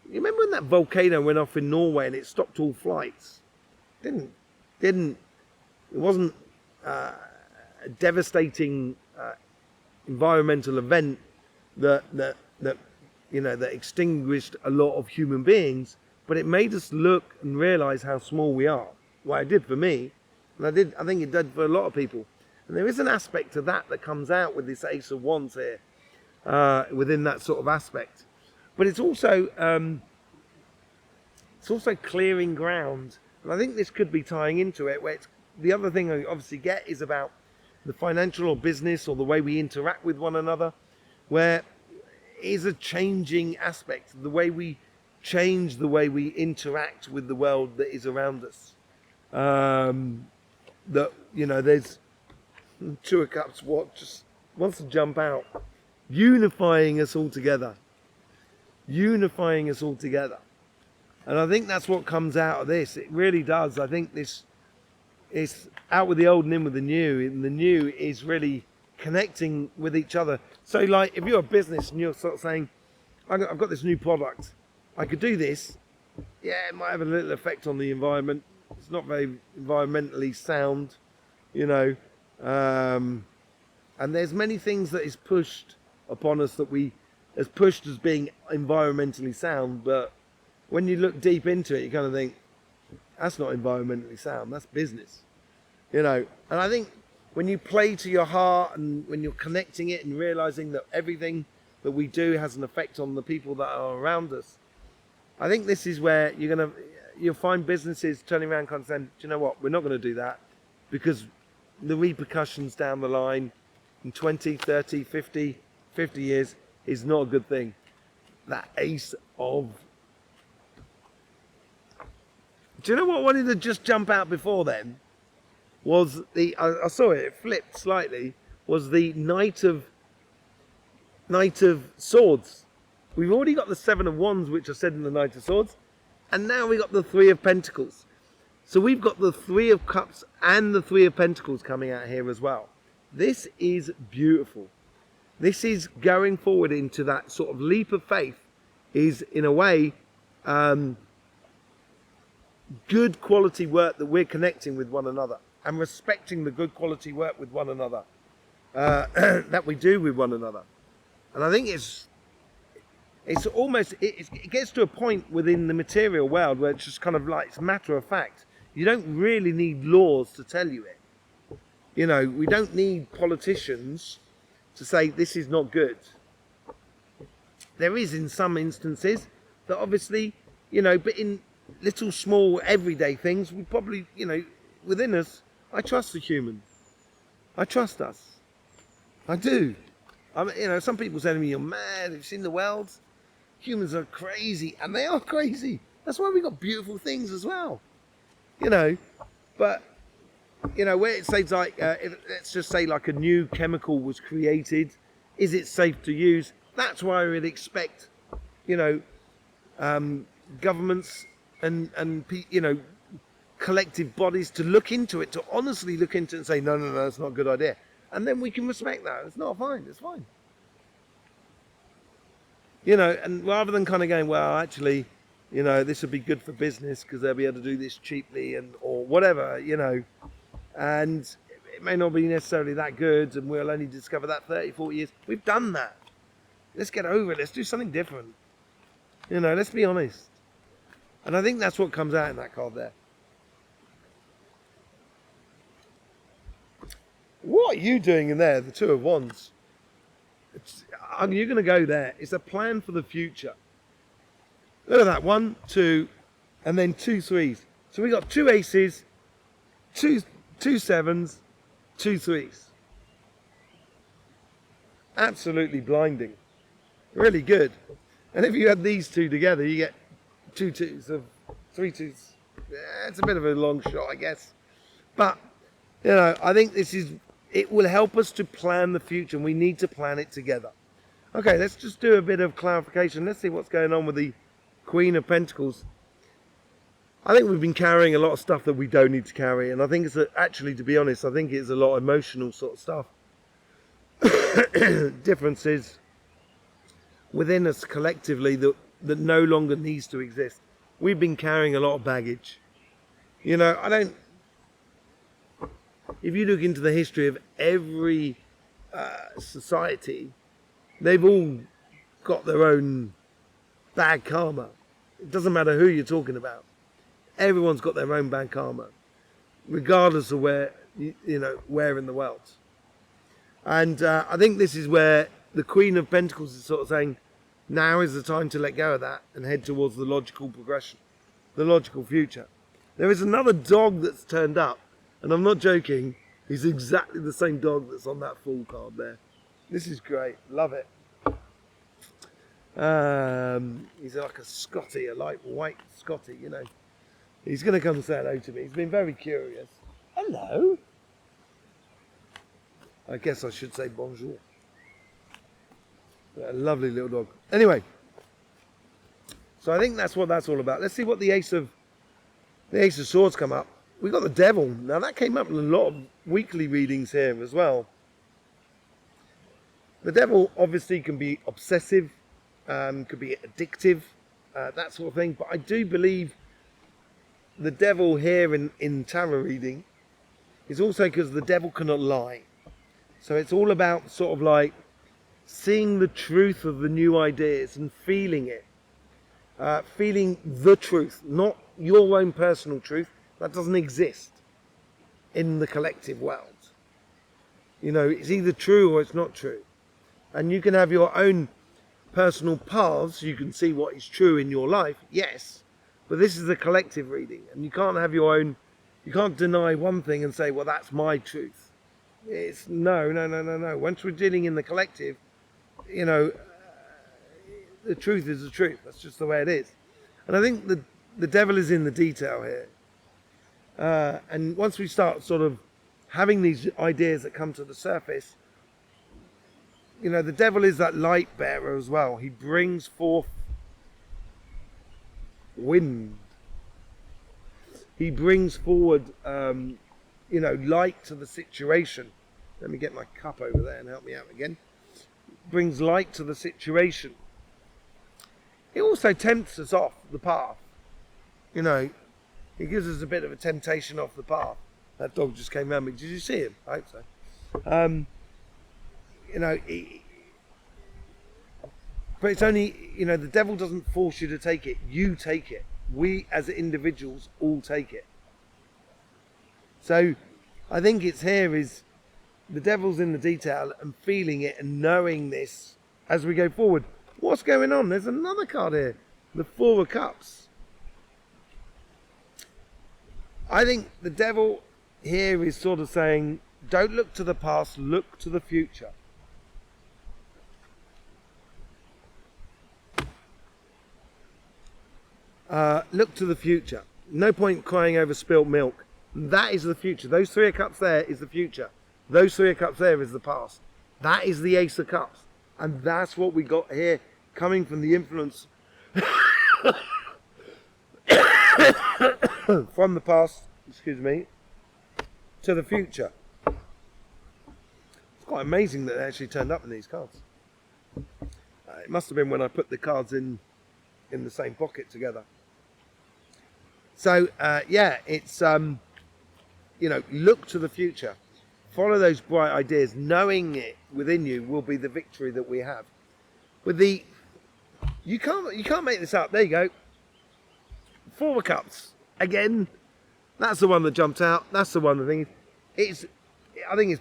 remember when that volcano went off in Norway and it stopped all flights? It wasn't a devastating environmental event that extinguished a lot of human beings, but it made us look and realize how small we are. Well, it did for me, and I think it did for a lot of people. And there is an aspect to that comes out with this Ace of Wands here, within that sort of aspect. But it's also clearing ground, and I think this could be tying into it. Where it's, the other thing I obviously get is about the financial or business or the way we interact with one another, where is a changing aspect, the way we change the way we interact with the world that is around us. That, you know, there's Two of Cups, what just wants to jump out, unifying us all together, and I think that's what comes out of this. It really does. I think this is out with the old and in with the new, and the new is really connecting with each other. So like, if you're a business and you're sort of saying, I've got this new product, I could do this, yeah, it might have a little effect on the environment, it's not very environmentally sound, you know, and there's many things that is pushed upon us that we as pushed as being environmentally sound, but when you look deep into it, you kind of think, that's not environmentally sound, that's business, you know. And I think when you play to your heart and when you're connecting it and realizing that everything that we do has an effect on the people that are around us, I think this is where you'll find businesses turning around kind of saying, do you know what, we're not going to do that, because the repercussions down the line in 20, 30, 50 years is not a good thing. That Ace of... Do you know what wanted to just jump out before then? Was I saw it flipped slightly, was the Knight of Swords. We've already got the Seven of Wands, which I said in the Knight of Swords, and now we got the Three of Pentacles. So we've got the Three of Cups and the Three of Pentacles coming out here as well. This is beautiful. This is going forward into that sort of leap of faith, is in a way good quality work that we're connecting with one another and respecting the good quality work with one another that we do with one another. And I think it's almost, it gets to a point within the material world where it's just kind of like, it's matter of fact. You don't really need laws to tell you it. You know, we don't need politicians to say this is not good. There is in some instances that obviously, you know, but in little small everyday things, we probably, you know, within us, I trust the human. I trust us. I do. You know, some people say to me, you're mad, have you seen the world? Humans are crazy, and they are crazy. That's why we got beautiful things as well. You know, but, you know, where it says like, let's just say like a new chemical was created, is it safe to use? That's why I would expect, you know, governments and you know, collective bodies to look into it, to honestly look into it and say, no, that's not a good idea. And then we can respect that. It's not fine, it's fine. You know, and rather than kind of going, well, actually, you know, this would be good for business because they'll be able to do this cheaply and or whatever, you know, and it may not be necessarily that good and we'll only discover that 30, 40 years. We've done that. Let's get over it. Let's do something different. You know, let's be honest. And I think that's what comes out in that card there. What are you doing in there? The Two of Wands. You're going to go there. It's a plan for the future. Look at that. 1, 2, and then 2 3s. So we got 2 aces, 2 7s, 2 3s. Absolutely blinding. Really good. And if you add these two together, you get 2 2s of 3 2s. Yeah, it's a bit of a long shot, I guess. But, you know, I think it will help us to plan the future, and we need to plan it together. Okay, let's just do a bit of clarification. Let's see what's going on with the Queen of Pentacles. I think we've been carrying a lot of stuff that we don't need to carry, and I think it's actually, to be honest, I think it's a lot of emotional sort of stuff. Differences within us collectively that no longer needs to exist. We've been carrying a lot of baggage. You know, if you look into the history of every society, they've all got their own bad karma. It doesn't matter who you're talking about. Everyone's got their own bad karma, regardless of where, where in the world. And I think this is where the Queen of Pentacles is sort of saying, now is the time to let go of that and head towards the logical progression, the logical future. There is another dog that's turned up, and I'm not joking, he's exactly the same dog that's on that Fool card there. This is great, love it. He's like a Scotty, a light white Scotty, He's going to come and say hello to me. He's been very curious. Hello. I guess I should say bonjour. A lovely little dog. Anyway, so I think that's what that's all about. Let's see what the Ace of Swords come up. We got the Devil. Now that came up in a lot of weekly readings here as well. The Devil obviously can be obsessive, could be addictive, that sort of thing. But I do believe the Devil here in tarot reading is also because the Devil cannot lie. So it's all about sort of like seeing the truth of the new ideas and feeling it. Feeling the truth, not your own personal truth. That doesn't exist in the collective world. It's either true or it's not true. And you can have your own personal paths. You can see what is true in your life, yes. But this is a collective reading. And you can't have your own, you can't deny one thing and say, well, that's my truth. It's no. Once we're dealing in the collective, the truth is the truth. That's just the way it is. And I think the Devil is in the detail here. And once we start sort of having these ideas that come to the surface, the Devil is that light bearer as well. He brings forth wind. He brings forward, light to the situation. Let me get my cup over there and help me out again. Brings light to the situation. It also tempts us off the path. It gives us a bit of a temptation off the path. That dog just came around me. Did you see him? I hope so. But it's only, the Devil doesn't force you to take it. You take it. We as individuals all take it. So I think it's here is the Devil's in the detail and feeling it and knowing this as we go forward. What's going on? There's another card here. The Four of Cups. I think the Devil here is sort of saying, don't look to the past, look to the future. Look to the future. No point crying over spilt milk. That is the future. Those Three of Cups there is the future. Those Three of Cups there is the past. That is the Ace of Cups. And that's what we got here, coming from the influence from the past, to the future. It's quite amazing that they actually turned up in these cards. It must have been when I put the cards in the same pocket together. So, it's, look to the future. Follow those bright ideas. Knowing it within you will be the victory that we have. With the, you can't make this up. There you go. Four of Cups. Again, that's the one that jumped out. That's the one. I think it's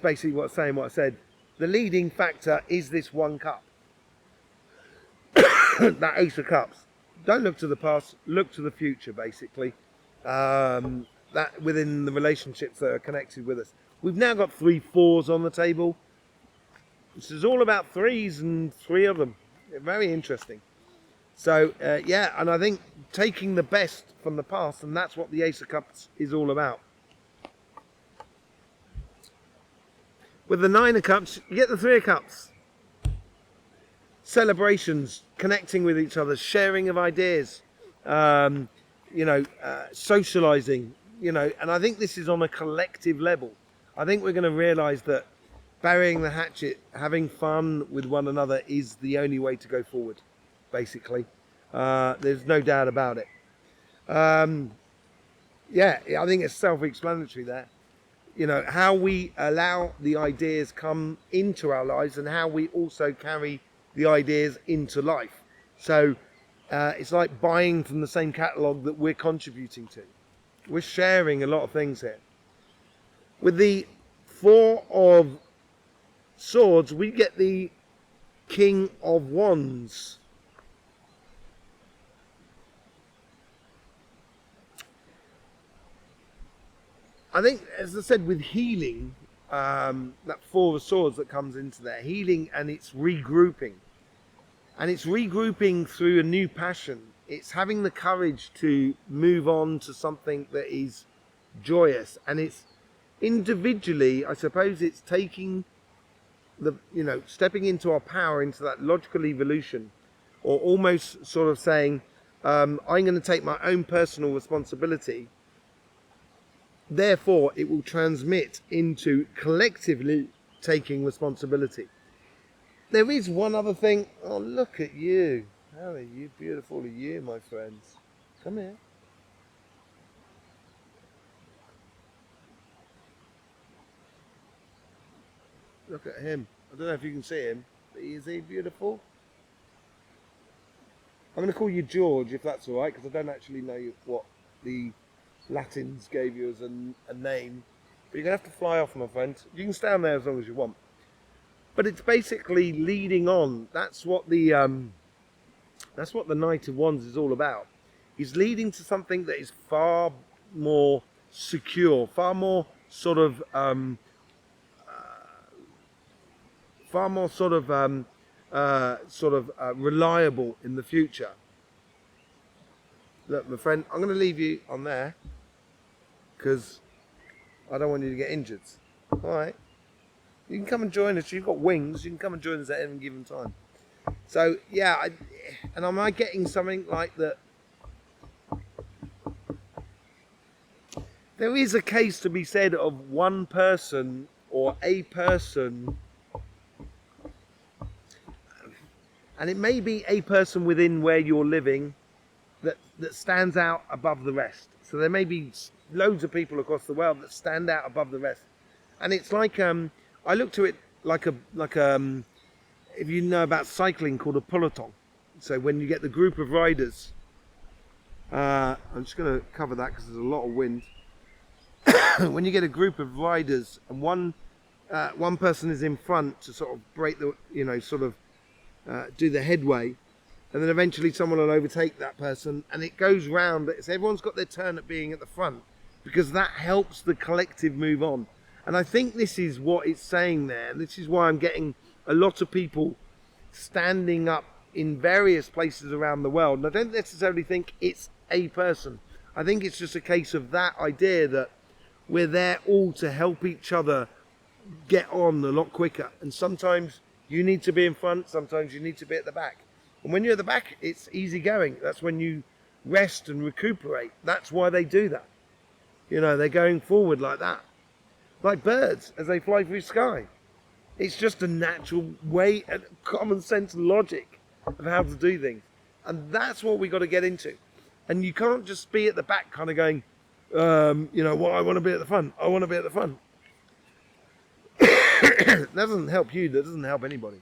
basically what I said. The leading factor is this one cup. That Ace of Cups. Don't look to the past. Look to the future, basically. That within the relationships that are connected with us. We've now got 3 4s on the table. This is all about 3s and 3 of them. Very interesting. So, and I think taking the best from the past, and that's what the Ace of Cups is all about. With the 9 of Cups, you get the 3 of Cups. Celebrations, connecting with each other, sharing of ideas, socializing, and I think this is on a collective level. I think we're going to realize that burying the hatchet, having fun with one another is the only way to go forward, basically. There's no doubt about it. I think it's self-explanatory there. How we allow the ideas come into our lives and how we also carry the ideas into life. So it's like buying from the same catalogue that we're contributing to. We're sharing a lot of things here. With the Four of Swords, we get the King of Wands. I think, as I said, with healing, that Four of Swords that comes into there, healing, and it's regrouping. And it's regrouping through a new passion. It's having the courage to move on to something that is joyous. And it's individually, I suppose, it's taking the, stepping into our power, into that logical evolution, or almost sort of saying, I'm going to take my own personal responsibility. Therefore, it will transmit into collectively taking responsibility. There is one other thing. Oh, look at you. How are you beautiful are you, my friends? Come here. Look at him. I don't know if you can see him, but is he beautiful? I'm going to call you George, if that's all right, because I don't actually know what the Latins gave you as a name. But you're going to have to fly off, my friend. You can stand there as long as you want. But it's basically leading on. That's what the Knight of Wands is all about. He's leading to something that is far more secure, far more sort of reliable in the future. Look, my friend, I'm going to leave you on there because I don't want you to get injured. All right. You can come and join us. You've got wings. You can come and join us at any given time. So, yeah, am I getting something like that? There is a case to be said of one person or a person, and it may be a person within where you're living that stands out above the rest. So there may be loads of people across the world that stand out above the rest. And it's like, I look to it like if you know about cycling, called a peloton. So when you get the group of riders, I'm just going to cover that because there's a lot of wind. When you get a group of riders and one person is in front to sort of break the, do the headway, and then eventually someone will overtake that person, and it goes round. So everyone's got their turn at being at the front because that helps the collective move on. And I think this is what it's saying there. This is why I'm getting a lot of people standing up in various places around the world. And I don't necessarily think it's a person. I think it's just a case of that idea that we're there all to help each other get on a lot quicker. And sometimes you need to be in front, sometimes you need to be at the back. And when you're at the back, it's easy going. That's when you rest and recuperate. That's why they do that. They're going forward like that. Like birds as they fly through the sky. It's just a natural way, and common sense logic of how to do things. And that's what we got to get into. And you can't just be at the back kind of going, I want to be at the front. I want to be at the front. That doesn't help you. That doesn't help anybody.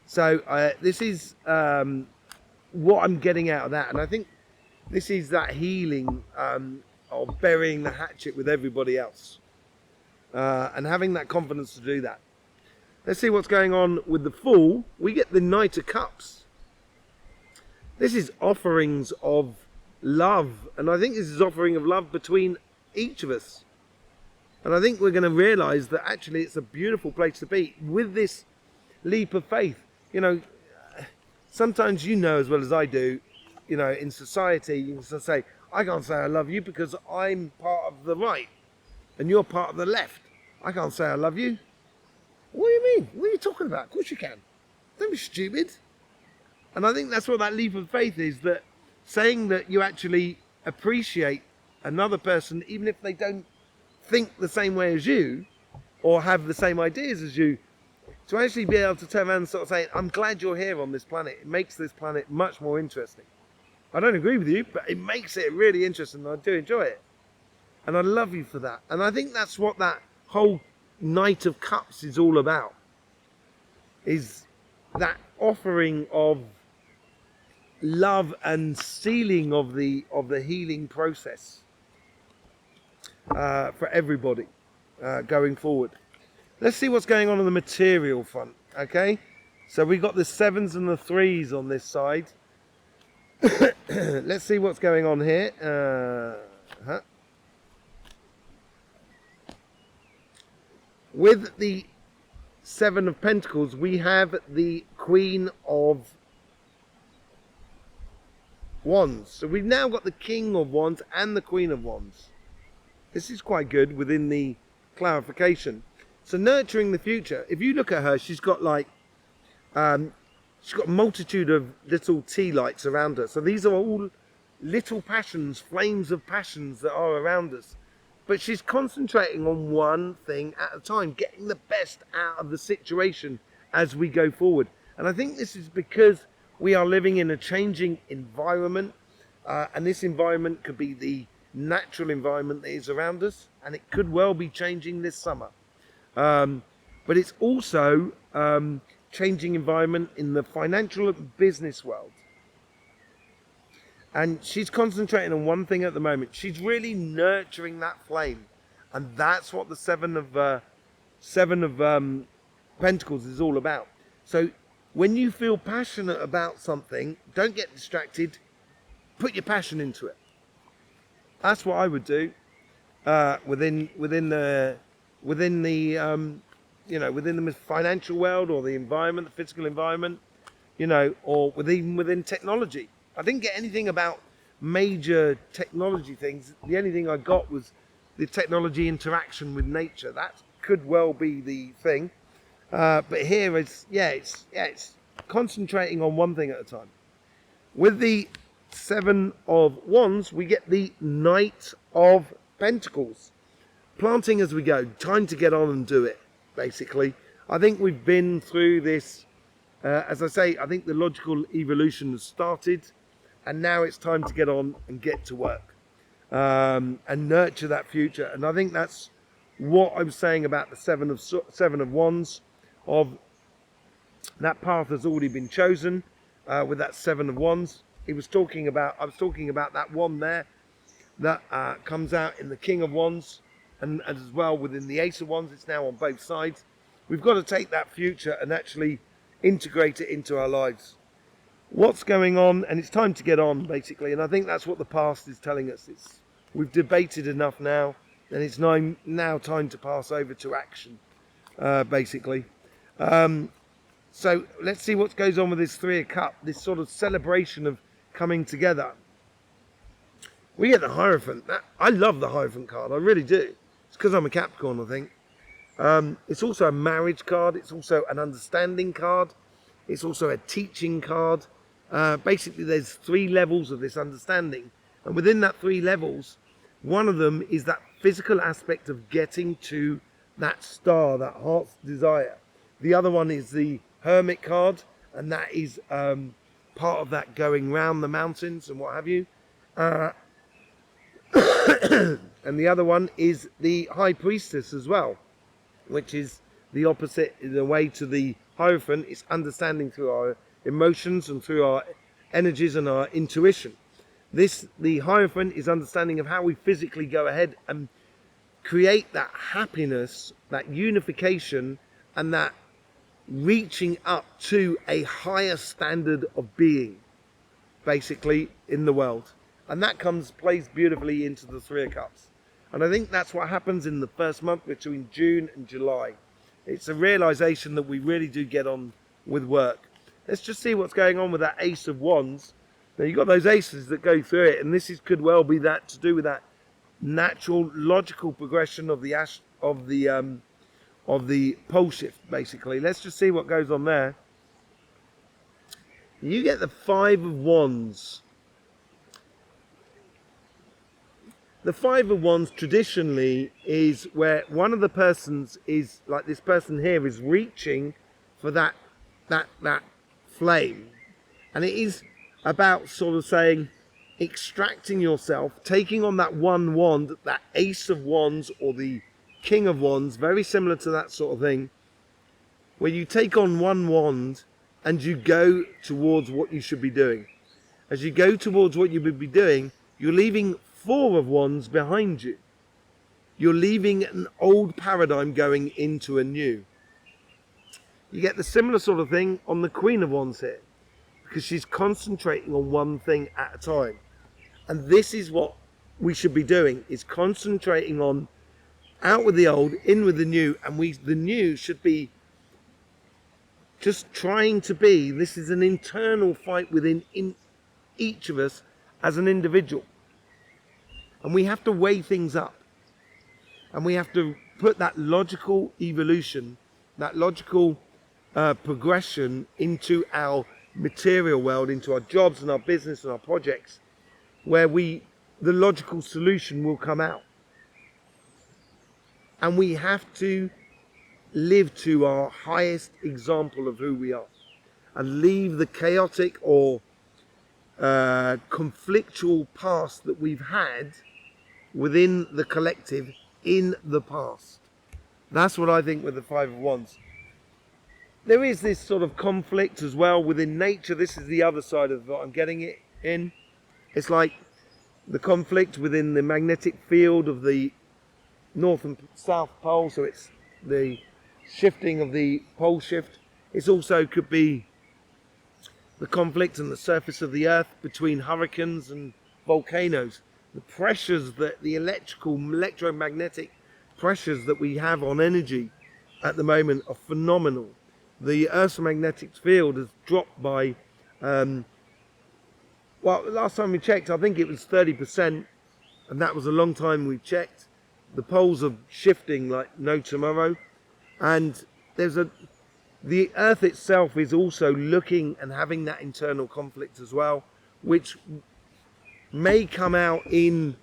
So this is what I'm getting out of that. And I think this is that healing of burying the hatchet with everybody else. And having that confidence to do that. Let's see what's going on with the Fool. We get the Knight of Cups. This is offerings of love. And I think this is offering of love between each of us. And I think we're going to realise that actually it's a beautiful place to be. With this leap of faith. Sometimes as well as I do, in society, you can say, I can't say I love you because I'm part of the right. And you're part of the left. I can't say I love you. What do you mean? What are you talking about? Of course you can. Don't be stupid. And I think that's what that leap of faith is, that saying that you actually appreciate another person, even if they don't think the same way as you, or have the same ideas as you, to actually be able to turn around and sort of say, I'm glad you're here on this planet. It makes this planet much more interesting. I don't agree with you, but it makes it really interesting, and I do enjoy it. And I love you for that. And I think that's what that whole Knight of Cups is all about. Is that offering of love and sealing of the healing process for everybody going forward. Let's see what's going on the material front. Okay, so we got the 7s and the 3s on this side. Let's see what's going on here. With the 7 of Pentacles, we have the Queen of Wands. So we've now got the King of Wands and the Queen of Wands. This is quite good within the clarification. So nurturing the future. If you look at her, she's got like she's got a multitude of little tea lights around her. So these are all little passions, flames of passions that are around us. But she's concentrating on one thing at a time, getting the best out of the situation as we go forward. And I think this is because we are living in a changing environment. And this environment could be the natural environment that is around us. And it could well be changing this summer. But it's also changing environment in the financial and business world. And she's concentrating on one thing at the moment. She's really nurturing that flame. And that's what the seven of Pentacles is all about. So when you feel passionate about something, don't get distracted. Put your passion into it. That's what I would do within the financial world, or the environment, the physical environment, or within technology. I didn't get anything about major technology things. The only thing I got was the technology interaction with nature. That could well be the thing. But here it's concentrating on one thing at a time. With the 7 of Wands, we get the Knight of Pentacles. Planting as we go. Time to get on and do it, basically. I think we've been through this. As I say, I think the logical evolution has started. And now it's time to get on and get to work. And nurture that future. And I think that's what I'm saying about the 7 of Wands. Of that path has already been chosen with that 7 of Wands. I was talking about that one there that comes out in the King of Wands, and as well within the Ace of Wands. It's now on both sides. We've got to take that future and actually integrate it into our lives. What's going on, and it's time to get on, basically. And I think that's what the past is telling us. We've debated enough now, and it's now time to pass over to action, basically. So let's see what goes on with this 3 of Cups, this sort of celebration of coming together. We get the Hierophant. I love the Hierophant card, I really do. It's because I'm a Capricorn, I think. It's also a marriage card. It's also an understanding card. It's also a teaching card. Basically, there's 3 levels of this understanding. And within that 3 levels, one of them is that physical aspect of getting to that star, that heart's desire. The other one is the Hermit card, and that is part of that going round the mountains and what have you. And the other one is the High Priestess as well, which is the opposite in a way to the Hierophant. It's understanding through our emotions and through our energies and our intuition. The Hierophant is understanding of how we physically go ahead and create that happiness, that unification, and that reaching up to a higher standard of being, basically, in the world. And that plays beautifully into the 3 of Cups. And I think that's what happens in the first month between June and July. It's a realization that we really do get on with work. Let's just see what's going on with that Ace of Wands. Now you've got those aces that go through it, and this could well be that to do with that natural, logical progression of the pole shift, basically. Let's just see what goes on there. You get the 5 of Wands. The 5 of Wands traditionally is where one of the persons is, like this person here, is reaching for that flame. And it is about sort of saying, extracting yourself, taking on that one wand, that Ace of Wands or the King of Wands, very similar to that sort of thing, where you take on one wand and you go towards what you should be doing. as you go towards what you would be doing, you're leaving 4 of wands behind you. You're leaving an old paradigm going into a new. You get the similar sort of thing on the Queen of Wands here, because she's concentrating on one thing at a time. And this is what we should be doing, is concentrating on out with the old, in with the new, and the new should be just trying to be, this is an internal fight within each of us as an individual. And we have to weigh things up. And we have to put that logical evolution, that logical progression into our material world, into our jobs and our business and our projects, where the logical solution will come out. And we have to live to our highest example of who we are and leave the chaotic or conflictual past that we've had within the collective in the past. That's what I think with the Five of Wands. There is this sort of conflict as well within nature. This is the other side of what I'm getting it in. It's like the conflict within the magnetic field of the North and South Pole. So it's the shifting of the pole shift. It also could be the conflict on the surface of the earth between hurricanes and volcanoes. The pressures that the electromagnetic pressures that we have on energy at the moment are phenomenal. The Earth's magnetic field has dropped by, well, last time we checked, I think it was 30%, and that was a long time we checked. The poles are shifting like no tomorrow, and the Earth itself is also looking and having that internal conflict as well, which may come out in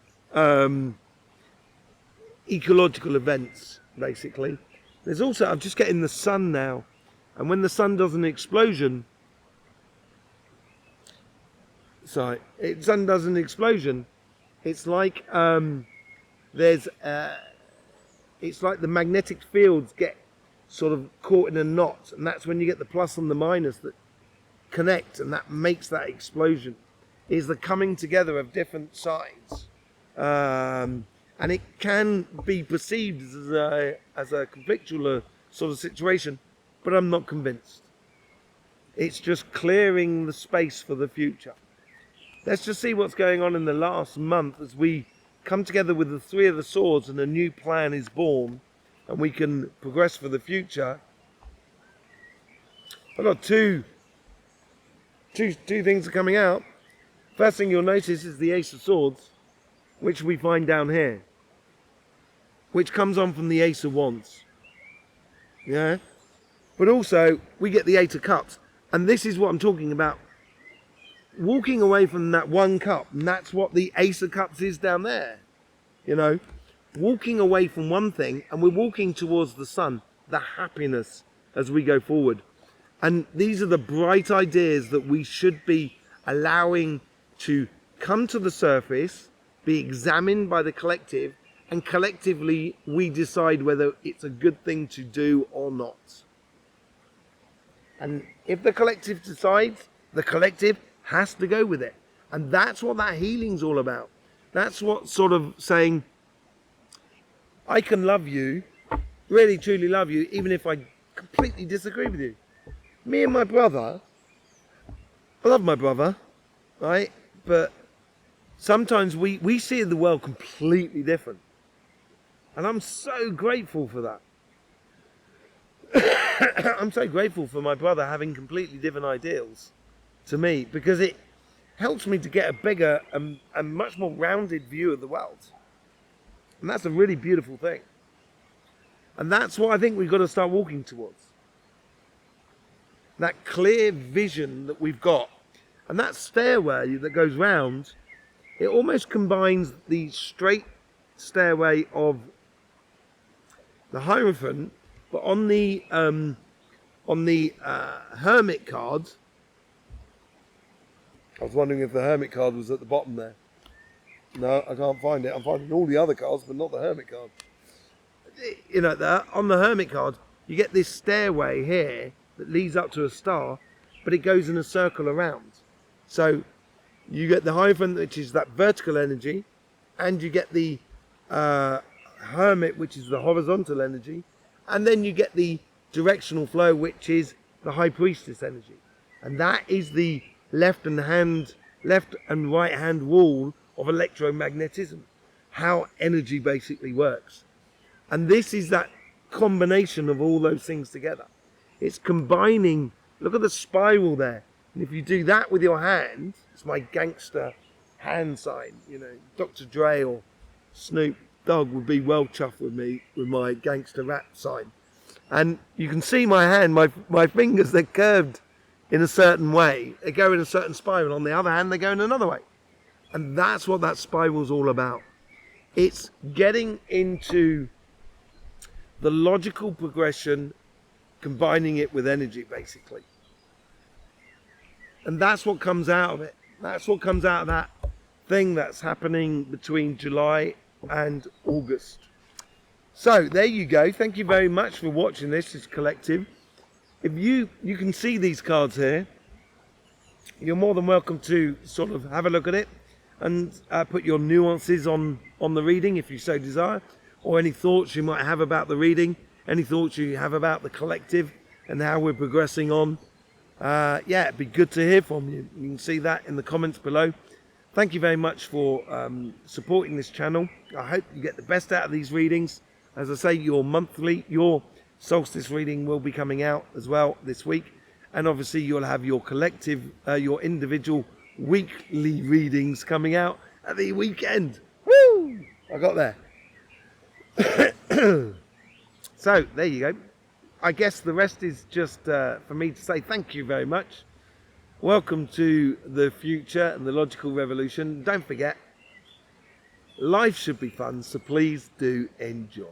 ecological events, basically. There's also, I'm just getting the sun now, and when the sun does an explosion, it's like it's like it's like the magnetic fields get sort of caught in a knot, and that's when you get the plus and the minus that connect, and that makes that explosion. Is the coming together of different sides, and it can be perceived as a conflictual sort of situation, but I'm not convinced. It's just clearing the space for the future. Let's just see what's going on in the last month as we come together with the Three of the Swords and a new plan is born, and we can progress for the future. I've got two things are coming out. First thing you'll notice is the Ace of Swords, which we find down here, which comes on from the Ace of Wands. Yeah? But also, we get the Eight of Cups, and this is what I'm talking about. Walking away from that one cup, and that's what the Ace of Cups is down there. You know? Walking away from one thing, and we're walking towards the sun, the happiness as we go forward. And these are the bright ideas that we should be allowing to come to the surface, be examined by the collective, and collectively we decide whether it's a good thing to do or not. And if the collective decides, the collective has to go with it. And that's what that healing's all about. That's what sort of saying, I can love you, really truly love you, even if I completely disagree with you. Me and my brother, I love my brother, right? But sometimes we see the world completely different. And I'm so grateful for that. I'm so grateful for my brother having completely different ideals to me, because it helps me to get a bigger and much more rounded view of the world. And that's a really beautiful thing. And that's what I think we've got to start walking towards. That clear vision that we've got. And that stairway that goes round, it almost combines the straight stairway of the Hierophant, but on the Hermit card, I was wondering if the Hermit card was at the bottom there. No, I can't find it. I'm finding all the other cards, but not the Hermit card. You know, on the Hermit card, you get this stairway here that leads up to a star, but it goes in a circle around. So You get the Hierophant, which is that vertical energy, and you get the Hermit, which is the horizontal energy, and then you get the directional flow, which is the High Priestess energy. And that is the left and right hand wall of electromagnetism, how energy basically works. And this is that combination of all those things together. It's combining, look at the spiral there. And if you do that with your hand, it's my gangster hand sign, you know, Dr. Dre or Snoop Dogg would be well chuffed with me with my gangster rap sign. And you can see my hand, my fingers, they're curved in a certain way. They go in a certain spiral. On the other hand, they go in another way. And that's what that spiral's all about. It's getting into the logical progression, combining it with energy, basically. And that's what comes out of it. That's what comes out of that thing that's happening between July and August. So there you go. Thank you very much for watching this. It's collective. If you can see these cards here, you're more than welcome to sort of have a look at it and put your nuances on the reading if you so desire, or any thoughts you might have about the reading, any thoughts you have about the collective and how we're progressing on. Yeah, it'd be good to hear from you. You can see that in the comments below. Thank you very much for supporting this channel. I hope you get the best out of these readings. As I say, your solstice reading will be coming out as well this week. And obviously you'll have your collective, your individual weekly readings coming out at the weekend. Woo! I got there. So there you go. I guess the rest is just for me to say thank you very much. Welcome to the future and the logical revolution. Don't forget, life should be fun, so please do enjoy.